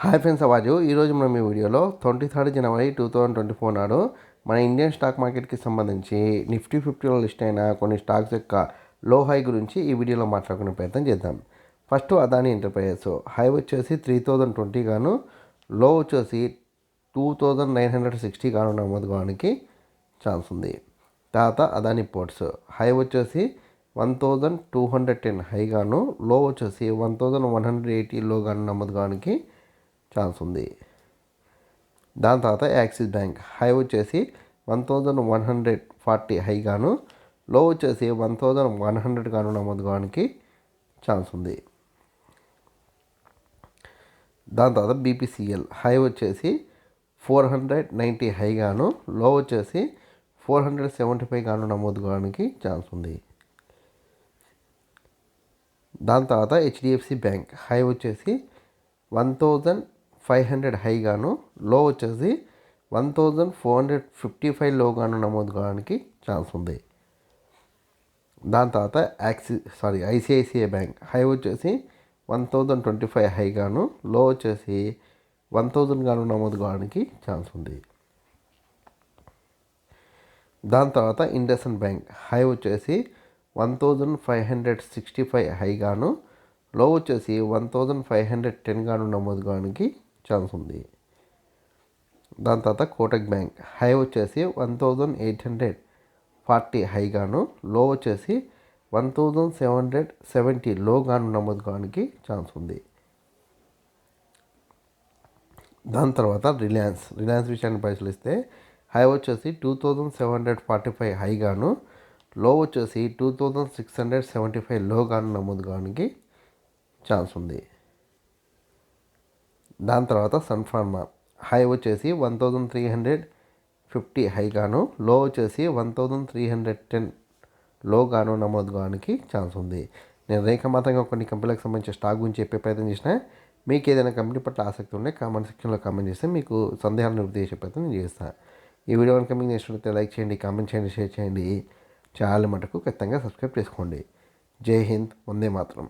Hi friends, అవాజు ఈరోజు మనం ఈ వీడియోలో 23 జనవరి 2024 నాడు మన ఇండియన్ స్టాక్ మార్కెట్కి సంబంధించి నిఫ్టీ 50లో లిస్ట్ అయిన కొన్ని స్టాక్స్ యొక్క లో హై గురించి ఈ వీడియోలో మాట్లాడుకునే ప్రయత్నం చేద్దాం. ఫస్ట్ అదాని ఎంటర్ప్రైజెస్ హై వచ్చేసి 3020 గాను, లో వచ్చేసి 2960 గాను నమోదు కావడానికి ఛాన్స్ ఉంది. తర్వాత అదాని పోర్ట్స్ హై వచ్చేసి 1210 హై గాను, లో వచ్చేసి 1180 లో గాను నమోదు కావడానికి ఛాన్స్ ఉంది. దాని తర్వాత యాక్సిస్ బ్యాంక్ హై వచ్చేసి 1140 హై గాను, లో వచ్చేసి 1100 గాను నమోదు కావడానికి ఛాన్స్ ఉంది. దాని తర్వాత బీపీసీఎల్ హై వచ్చేసి 490 హై గాను, లో వచ్చేసి 475 గాను నమోదు కావడానికి ఛాన్స్ ఉంది. దాని తర్వాత హెచ్డిఎఫ్సి బ్యాంక్ హై వచ్చేసి 1500 హై గాను, లో వచ్చేసి 1455 లో గాను నమోదు కావడానికి ఛాన్స్ ఉంది. దాని తర్వాత ఐసిఐసిఐ బ్యాంక్ హై వచ్చేసి 1025 హై గాను, లో వచ్చేసి 1000 గాను నమోదు కావడానికి ఛాన్స్ ఉంది. దాని తర్వాత ఇండస్ఇండ్ బ్యాంక్ హై వచ్చేసి 1565 హై గాను, లో వచ్చేసి 1510 గాను నమోదు కావడానికి ఛాన్స్ ఉంది. దాని తర్వాత కోటక్ బ్యాంక్ హై వచ్చేసి 1840 హై గాను, లో వచ్చేసి 1770 లో గాను నమోదు కావడానికి ఛాన్స్ ఉంది. దాని తర్వాత రిలయన్స్ విషయాన్ని పరిశీలిస్తే హై వచ్చేసి 2745 హై గాను, లో వచ్చేసి 2675 లో గాను నమోదు కావడానికి ఛాన్స్ ఉంది. దాని తర్వాత సన్ ఫార్మా హై వచ్చేసి 1350 హై గాను, లో వచ్చేసి 1310 లో గాను నమోదు కావడానికి ఛాన్స్ ఉంది. నేను రేఖామాతంగా కొన్ని కంపెనీలకు సంబంధించిన స్టాక్ గురించి చెప్పే ప్రయత్నం చేసిన. మీకు ఏదైనా కంపెనీ పట్ల ఆసక్తి ఉంటే కామెంట్ సెక్షన్లో కామెంట్ చేస్తే మీకు సందేహాలను నివృత్తి చేసే ప్రయత్నం నేను చేస్తాను. ఈ వీడియో కనుక మీకు నచ్చినట్లయితే లైక్ చేయండి, కామెంట్ చేయండి, షేర్ చేయండి. ఛానల్ మటుకు ఖచ్చితంగా సబ్స్క్రైబ్ చేసుకోండి. జై హింద్, వందే మాతరం.